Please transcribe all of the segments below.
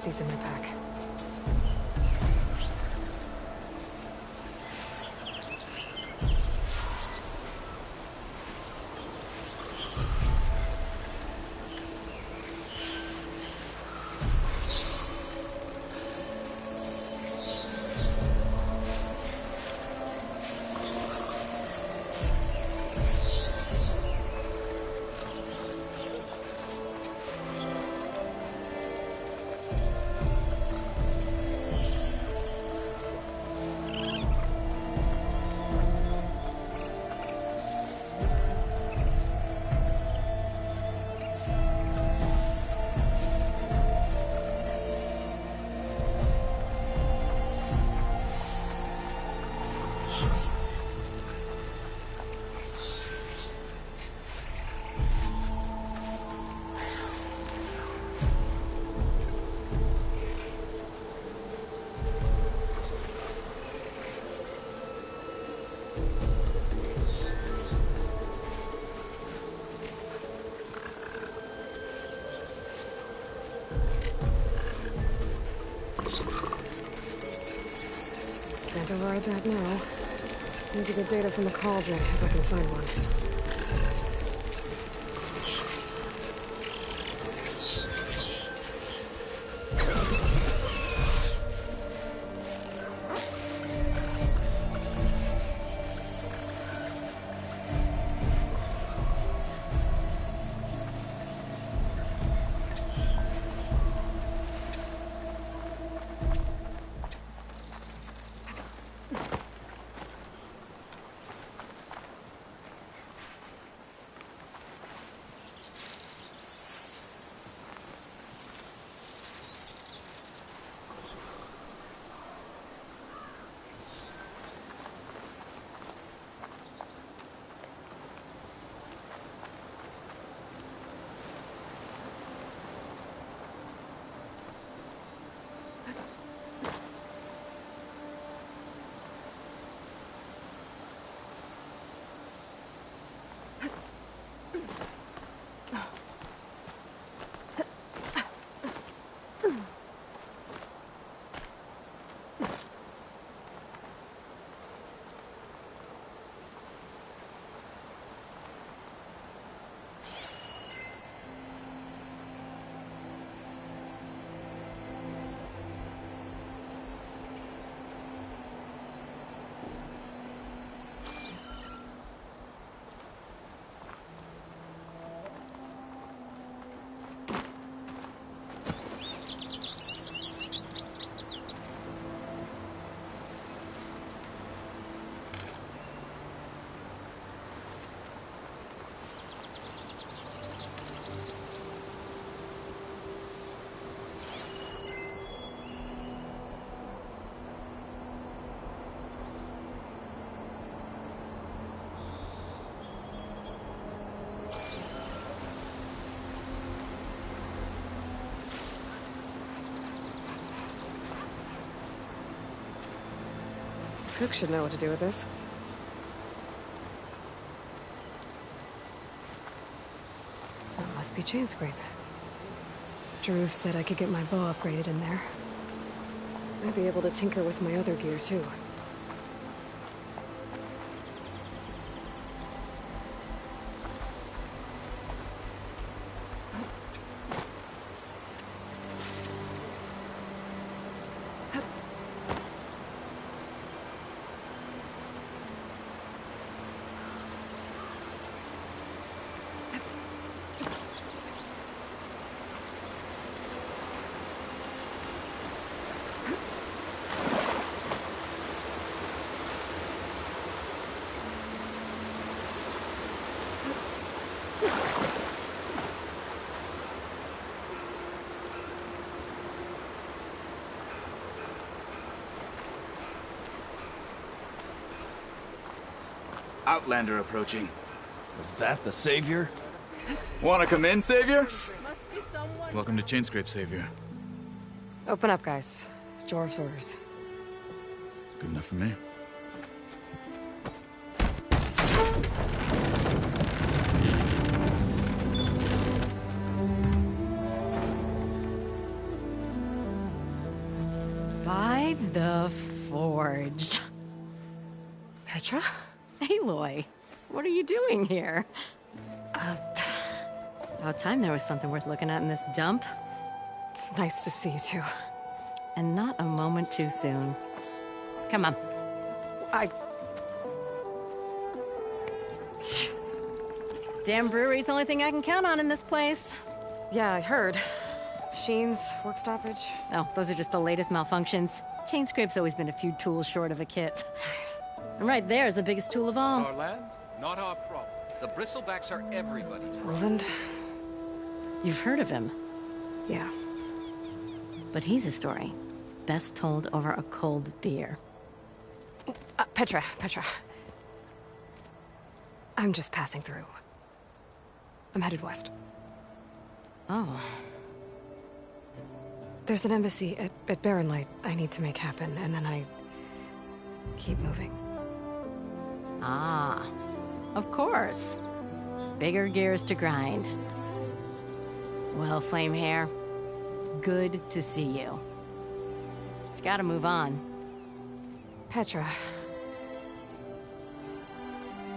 put these in my pack. Can't override that now. Need to get data from the cauldron if I can find one. Cook should know what to do with this. That must be Chainscrape. Drew said I could get my bow upgraded in there. I'd be able to tinker with my other gear, too. Outlander approaching. Is that the Savior? Wanna come in, Savior? Welcome to Chainscrape, Savior. Open up, guys. Jorv's orders. Good enough for me. Petra? Aloy, what are you doing here? About time there was something worth looking at in this dump. It's nice to see you too. And not a moment too soon. Come on. Damn brewery's the only thing I can count on in this place. Yeah, I heard. Machines, work stoppage. Oh, those are just the latest malfunctions. Chainscrape's always been a few tools short of a kit. And right there's the biggest tool of all. Our land, not our problem. The Bristlebacks are everybody's problem. Roland? You've heard of him, Yeah. but he's a story best told over a cold beer. Petra. I'm just passing through. I'm headed west. Oh, There's an embassy at Barrenlight I need to make happen, and then I keep moving. ah, of course. Bigger gears to grind. Well, Flamehair, good to see you. You've got to move on. Petra.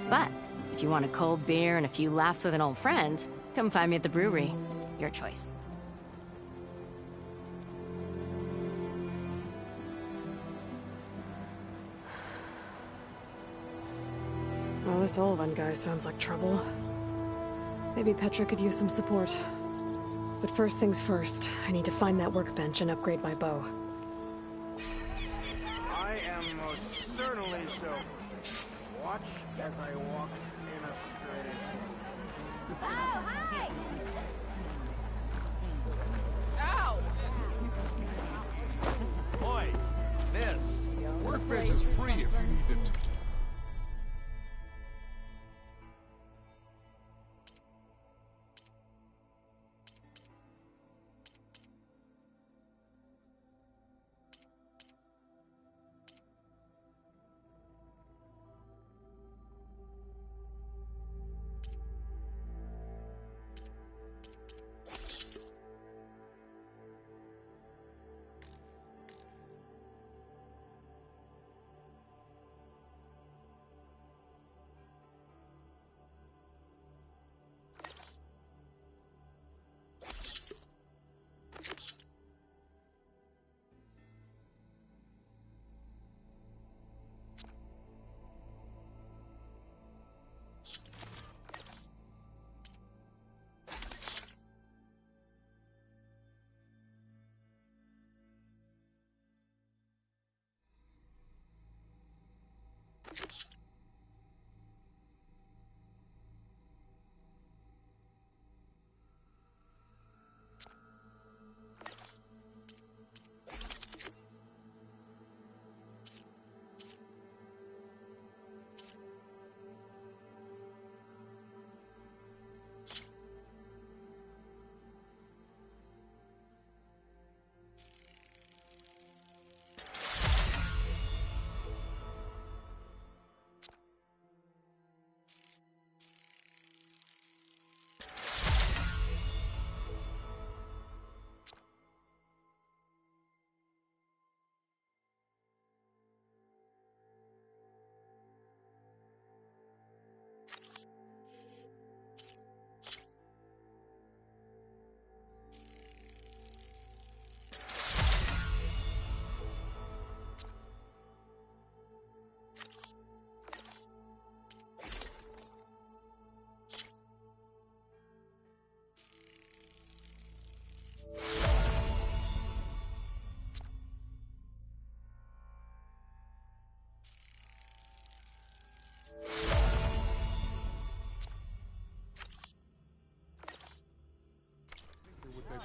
But if you want a cold beer and a few laughs with an old friend, come find me at the brewery. Your choice. Well, this Olvan guy sounds like trouble. Maybe Petra could use some support. But first things first, I need to find that workbench and upgrade my bow. I am most certainly so. Watch as I walk in a straight. Oh, hi! Boy, this. Workbench is free if you need it.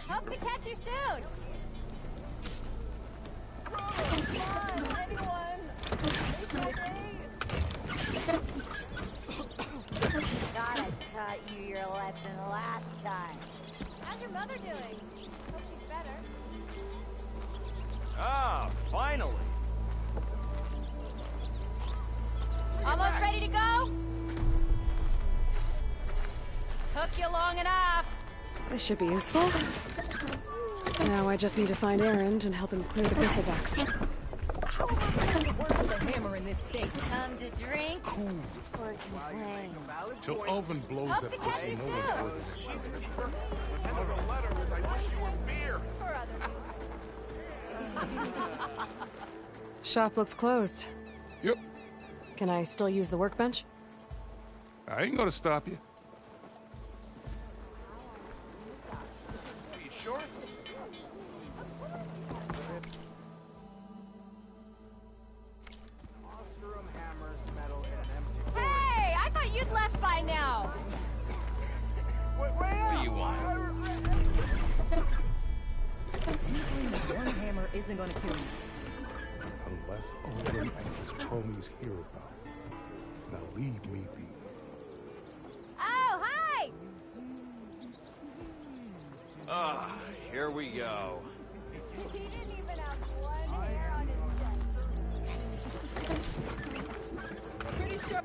Hope to catch you soon! Come on, anyone! Thought I taught you your lesson last time. How's your mother doing? Hope she's better. Ah, finally. Almost ready to go? Took you long enough. This should be useful. Now I just need to find Erend and help him clear the bristlebacks. How am I going to work with a hammer in this state. Come to drink or complain. Till Alvin blows Hope that the pussy, cat's no one's too. good. The end of the letter is I wish you were beer. For other Shop looks closed. Yep. Can I still use the workbench? I ain't gonna stop you. Are you sure? Ostrom hammers metal in an empty. Hey, I thought you'd left by now. What do you want? One hammer isn't gonna kill you. Unless Odin and his homies hear about it. Now leave me be. Oh, hi. Ah, here we go. He didn't even have one hair on his chest. Pretty sure.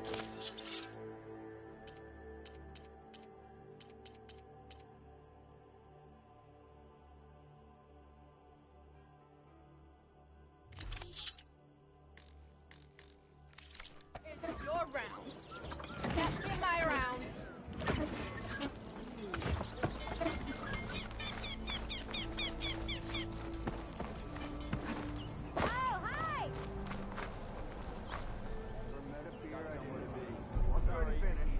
It's your round. Can't be my round. Oh, hi. Never met a beer I want to be. Once I finish.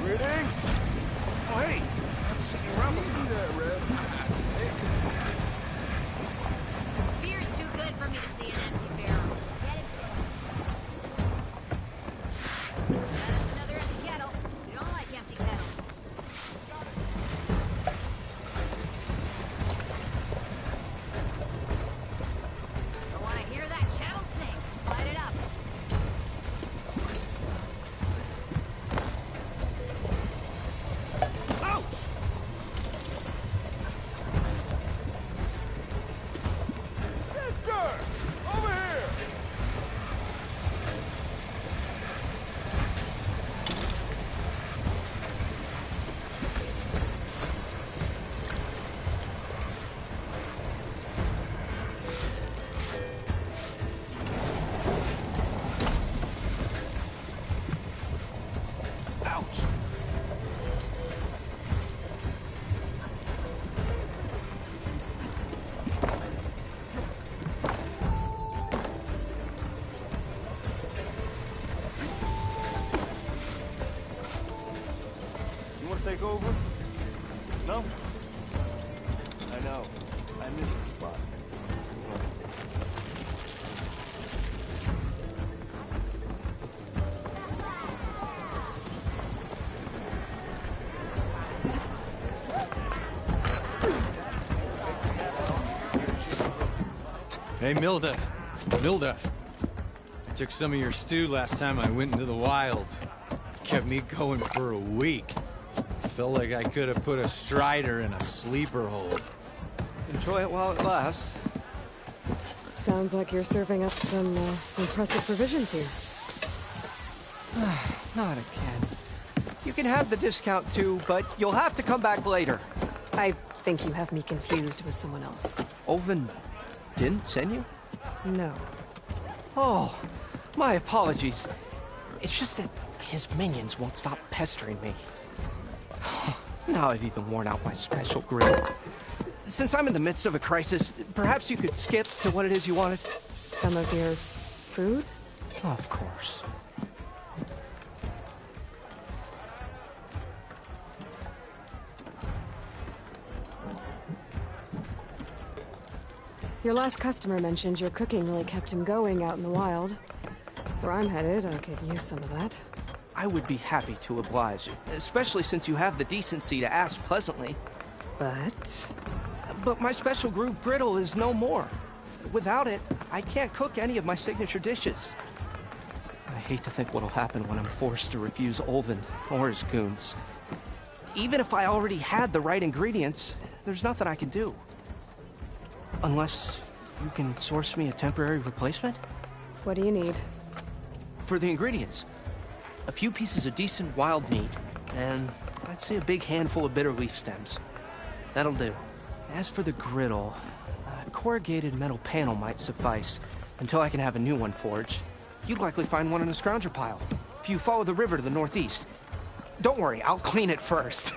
Greetings. Oh, hey. Haven't seen you around before. Beer's too good for me to see an empty barrel. Get it? That's another empty kettle. You don't like empty kettles. I want to hear that kettle sing. Light it up. Sister! Over here! Ouch! You want to take over? No? I know. I missed the spot. Hey, Milda. Milda. I took some of your stew last time I went into the wilds. Kept me going for a week. Felt like I could have put a strider in a sleeper hold. Enjoy it while it lasts. Sounds like you're serving up some impressive provisions here. Not again. You can have the discount too, but you'll have to come back later. I think you have me confused with someone else. Olvin didn't send you? No. Oh, my apologies. It's just that his minions won't stop pestering me. Now I've even worn out my special grip. since I'm in the midst of a crisis, perhaps you could skip to what it is you wanted? Some of your food? Of course. Your last customer mentioned your cooking really kept him going out in the wild. Where I'm headed, I could use some of that. I would be happy to oblige, especially since you have the decency to ask pleasantly. But my special groove griddle is no more. Without it, I can't cook any of my signature dishes. I hate to think what'll happen when I'm forced to refuse Olvin or his goons. Even if I already had the right ingredients, there's nothing I can do. Unless you can source me a temporary replacement? What do you need? For the ingredients, a few pieces of decent wild meat, and I'd say a big handful of bitter leaf stems. That'll do. As for the griddle, a corrugated metal panel might suffice until I can have a new one forged. You'd likely find one in a scrounger pile, if you follow the river to the northeast. Don't worry, I'll clean it first.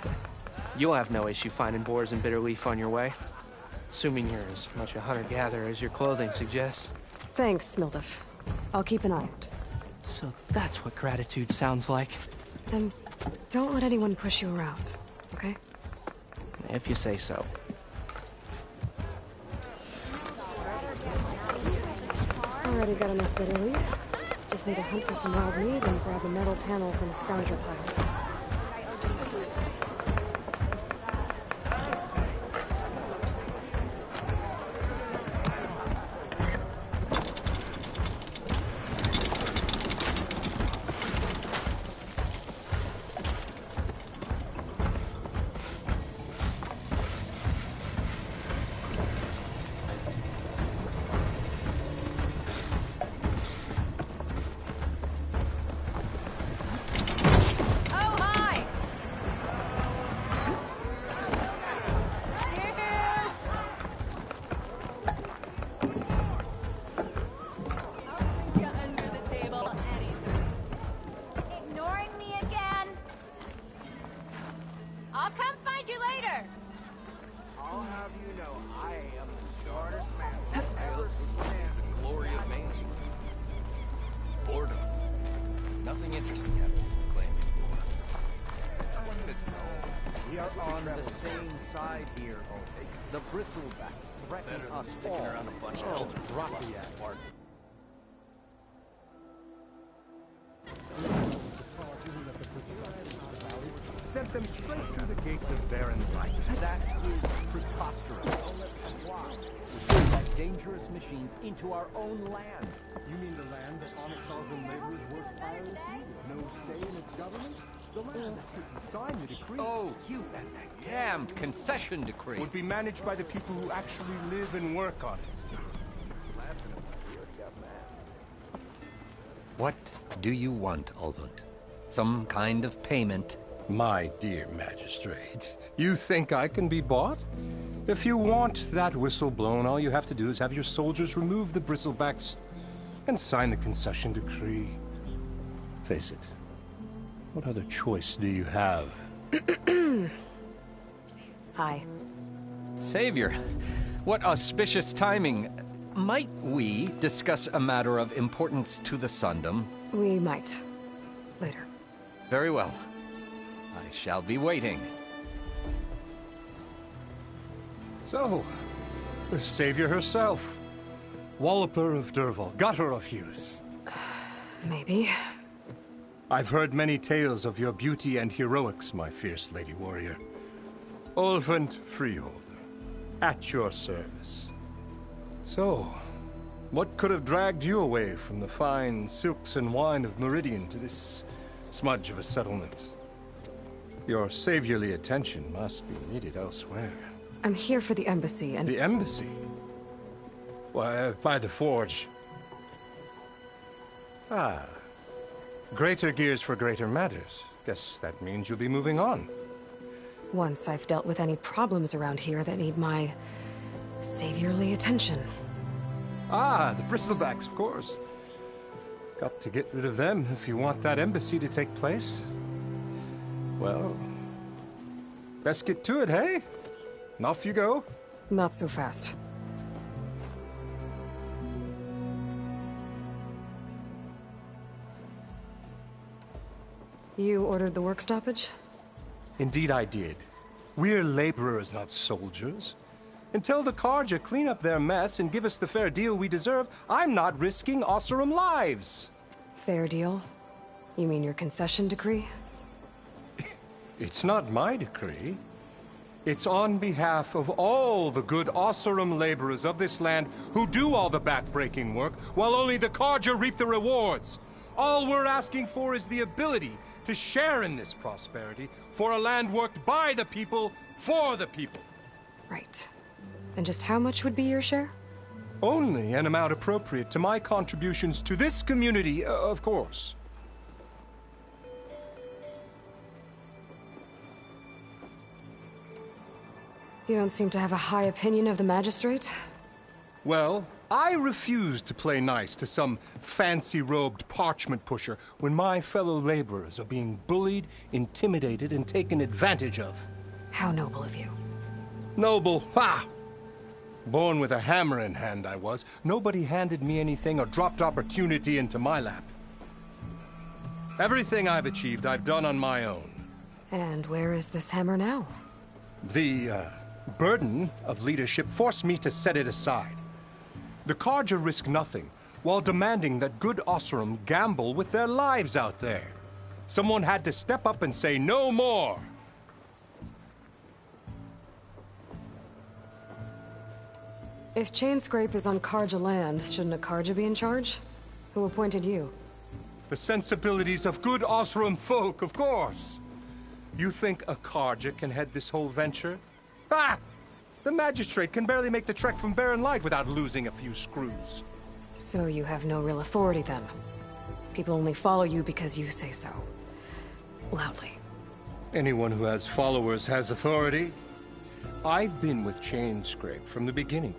You'll have no issue finding boars and bitter leaf on your way. Assuming you're as much a hunter-gatherer as your clothing suggests. Thanks, Mildef. I'll keep an eye out. So that's what gratitude sounds like. Then don't let anyone push you around, okay? If you say so. Already got enough bitter leaf. Just need to hunt for some wild meat and grab a metal panel from a scrounger pile. Sent them straight through the gates of Baron Light. That is preposterous. Why? We send that dangerous machines into our own land. You mean the land that honest Alvin laborers work tirelessly with no say in its government? The land that signed the decree. Oh, that damned concession decree. Would be managed by the people who actually live and work on it. What do you want, Ulvund? Some kind of payment? My dear magistrate, you think I can be bought? If you want that whistle blown, all you have to do is have your soldiers remove the bristlebacks and sign the concession decree. Face it, what other choice do you have? Hi. Savior, what auspicious timing. Might we discuss a matter of importance to the Sundom? We might. Later. Very well. I shall be waiting. So, the Savior herself. Walloper of Derval, gutter of youth. Maybe. I've heard many tales of your beauty and heroics, my fierce lady warrior. Ulvund Freeholder, at your service. So, what could have dragged you away from the fine silks and wine of Meridian to this smudge of a settlement? Your saviorly attention must be needed elsewhere. I'm here for the embassy and... The embassy? Why, by the forge. Ah. Greater gears for greater matters. Guess that means you'll be moving on. Once I've dealt with any problems around here that need my... saviorly attention. Ah, the bristlebacks, of course. Got to get rid of them if you want that embassy to take place. Well, best get to it, hey? And off you go. Not so fast. You ordered the work stoppage? Indeed I did. We're laborers, not soldiers. Until the Carja clean up their mess and give us the fair deal we deserve, I'm not risking Oseram lives. Fair deal? You mean your concession decree? It's not my decree. It's on behalf of all the good Oseram laborers of this land who do all the back-breaking work, while only the Carja reap the rewards. All we're asking for is the ability to share in this prosperity for a land worked by the people, for the people. Right. And just how much would be your share? Only an amount appropriate to my contributions to this community, of course. You don't seem to have a high opinion of the magistrate? Well, I refuse to play nice to some fancy-robed parchment pusher when my fellow laborers are being bullied, intimidated, and taken advantage of. How noble of you. Noble? Ha! Born with a hammer in hand, I was. Nobody handed me anything or dropped opportunity into my lap. Everything I've achieved, I've done on my own. And where is this hammer now? The, burden of leadership forced me to set it aside. The Carja risk nothing, while demanding that good Oseram gamble with their lives out there. Someone had to step up and say no more. If Chainscrape is on Carja land, shouldn't a Carja be in charge? Who appointed you? The sensibilities of good Oseram folk, of course. You think a Carja can head this whole venture? Ah! The magistrate can barely make the trek from Barren Light without losing a few screws. So you have no real authority then? People only follow you because you say so. Loudly. Anyone who has followers has authority. I've been with Chainscrape from the beginning.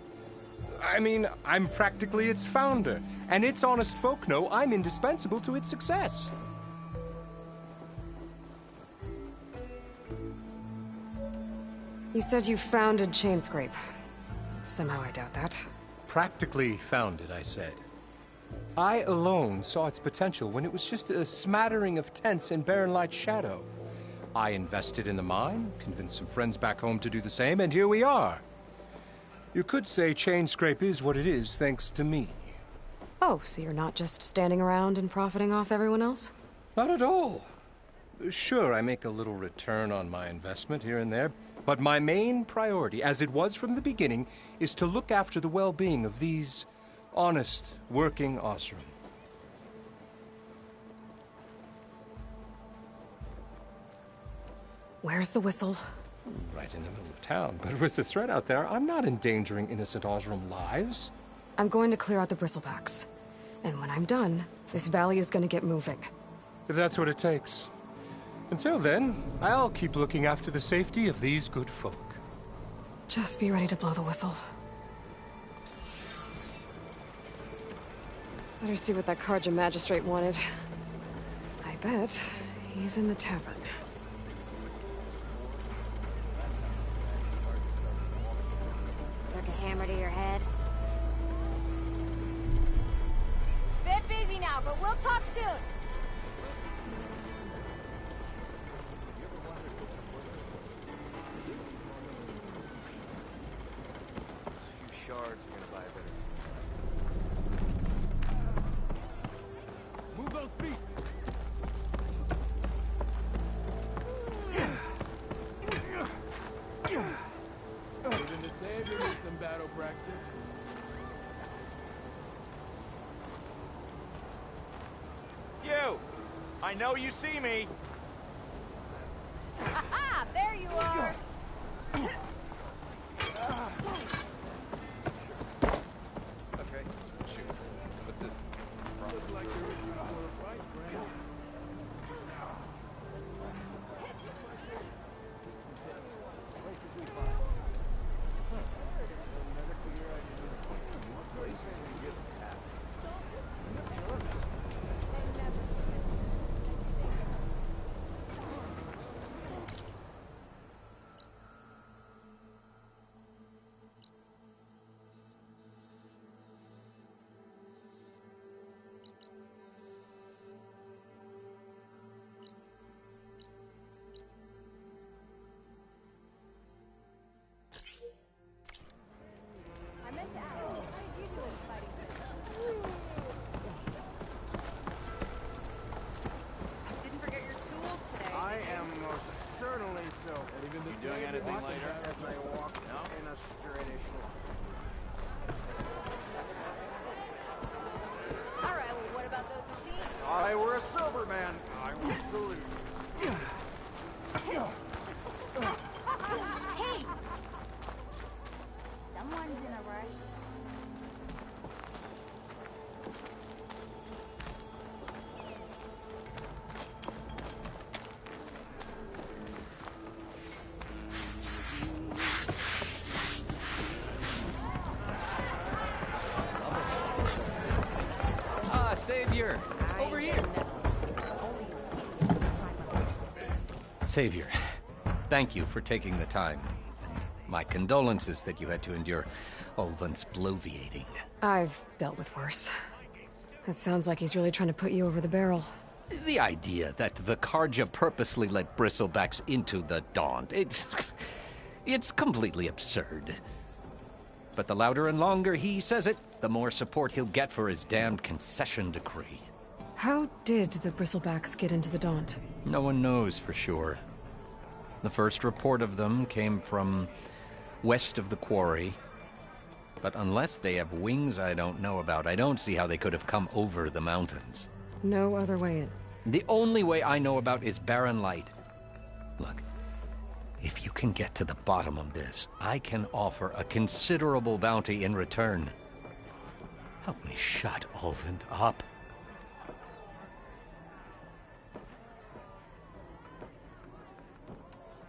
I mean, I'm practically its founder, and its honest folk know I'm indispensable to its success. You said you founded Chainscrape. Somehow I doubt that. Practically founded, I said. I alone saw its potential when it was just a smattering of tents in Barren Light's shadow. I invested in the mine, convinced some friends back home to do the same, and here we are. You could say Chainscrape is what it is thanks to me. Oh, so you're not just standing around and profiting off everyone else? Not at all. Sure, I make a little return on my investment here and there, but my main priority, as it was from the beginning, is to look after the well-being of these honest, working Oseram. Where's the whistle? Right in the middle of town, but with the threat out there, I'm not endangering innocent Oseram lives. I'm going to clear out the bristlebacks. And when I'm done, this valley is going to get moving. If that's what it takes. Until then, I'll keep looking after the safety of these good folk. Just be ready to blow the whistle. Better see what that Carja magistrate wanted. I bet he's in the tavern. Took a hammer to your head. Bit busy now, but we'll talk soon. Move those feet! Even the Savior needs some battle practice. You! I know you see me! Ha! There you are! Okay, shoot. But this looks like you're in for a fight, Grant. Hey! Someone's in a rush. Savior! Over here! Savior, thank you for taking the time. My condolences that you had to endure Ulvund's bloviating. I've dealt with worse. It sounds like he's really trying to put you over the barrel. The idea that the Carja purposely let bristlebacks into the Daunt, it's completely absurd. But the louder and longer he says it, the more support he'll get for his damned concession decree. How did the Bristlebacks get into the Daunt? No one knows for sure. The first report of them came from west of the quarry. But unless they have wings I don't know about, I don't see how they could have come over the mountains. No other way in. The only way I know about is Barren Light. Look, if you can get to the bottom of this, I can offer a considerable bounty in return. Help me shut Ulvund up.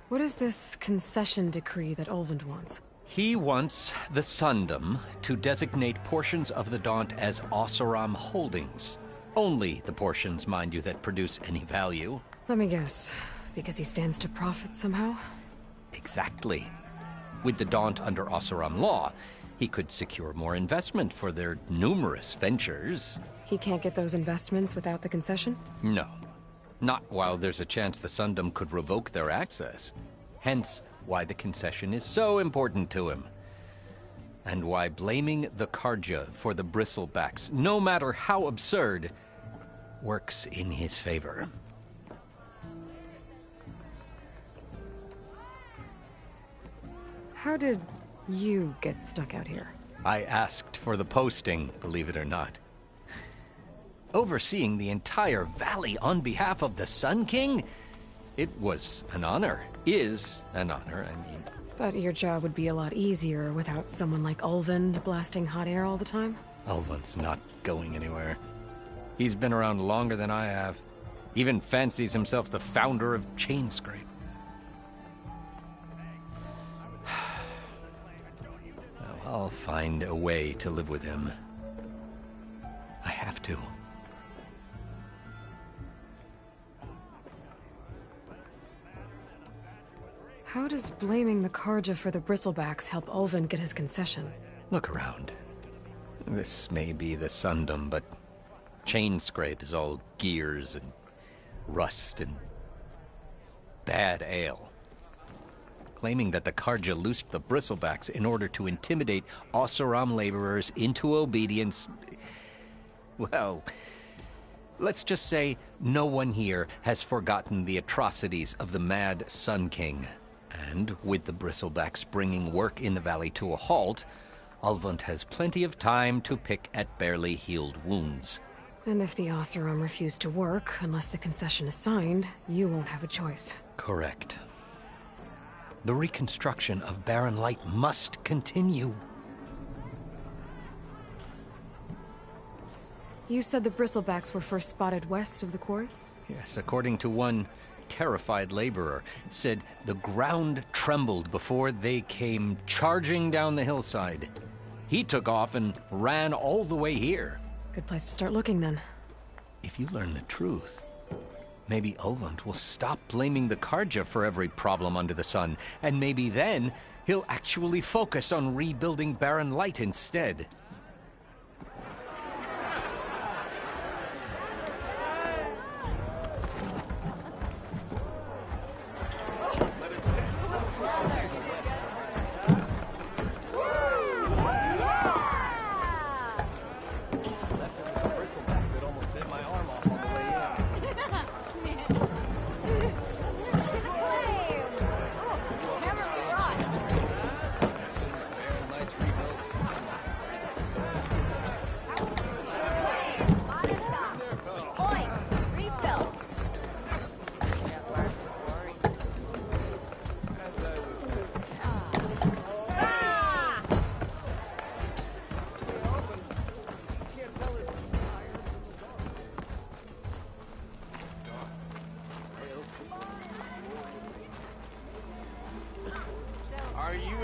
What is this concession decree that Ulvund wants? He wants the Sundom to designate portions of the Daunt as Oseram holdings. Only the portions, mind you, that produce any value. Let me guess. Because he stands to profit somehow? Exactly. With the Daunt under Oseram law, he could secure more investment for their numerous ventures. He can't get those investments without the concession? No. Not while there's a chance the Sundom could revoke their access. Hence, why the concession is so important to him. And why blaming the Carja for the Bristlebacks, no matter how absurd, works in his favor. How did you get stuck out here? I asked for the posting, believe it or not. Overseeing the entire valley on behalf of the Sun King? It was an honor. Is an honor, I mean. But your job would be a lot easier without someone like Ulvund blasting hot air all the time? Ulvund's not going anywhere. He's been around longer than I have. Even fancies himself the founder of Chainscrape. I'll find a way to live with him. I have to. How does blaming the Carja for the Bristlebacks help Ulvund get his concession? Look around. This may be the Sundom, but Chainscrape is all gears and rust and bad ale. Claiming that the Carja loosed the Bristlebacks in order to intimidate Oseram laborers into obedience. Well, let's just say no one here has forgotten the atrocities of the Mad Sun King. And with the Bristlebacks bringing work in the valley to a halt, Ulvund has plenty of time to pick at barely healed wounds. And if the Oseram refuse to work, unless the concession is signed, you won't have a choice. Correct. The reconstruction of Barren Light must continue. You said the Bristlebacks were first spotted west of the quarry? Yes, according to one terrified laborer, said the ground trembled before they came charging down the hillside. He took off and ran all the way here. Good place to start looking, then. If you learn the truth, maybe Ulvund will stop blaming the Carja for every problem under the sun, and maybe then he'll actually focus on rebuilding Barren Light instead.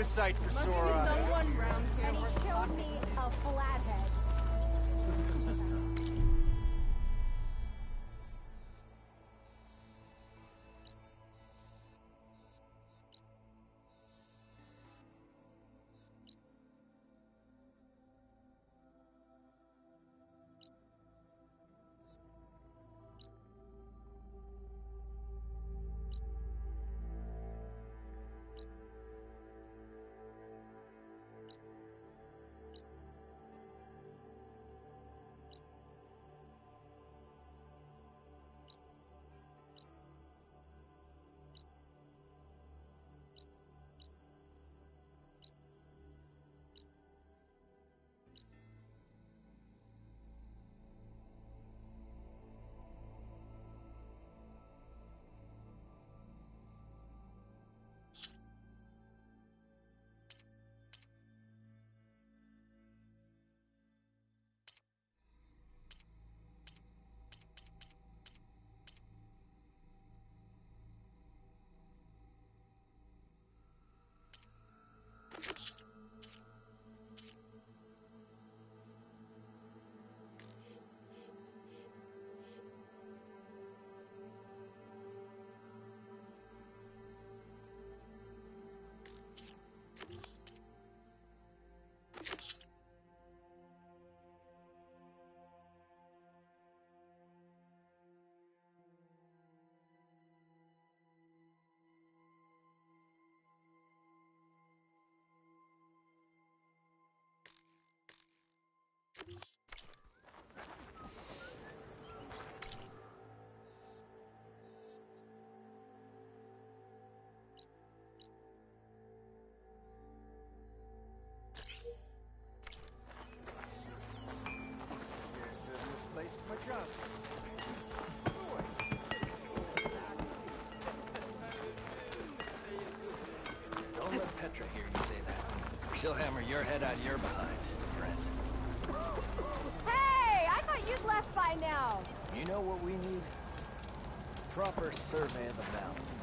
sight for Must sore be eyes. someone round here. And he showed me a flathead. Don't let Petra hear you say that. She'll hammer your head out of your behind, friend. Hey! I thought you'd left by now. You know what we need? Proper survey of the valley.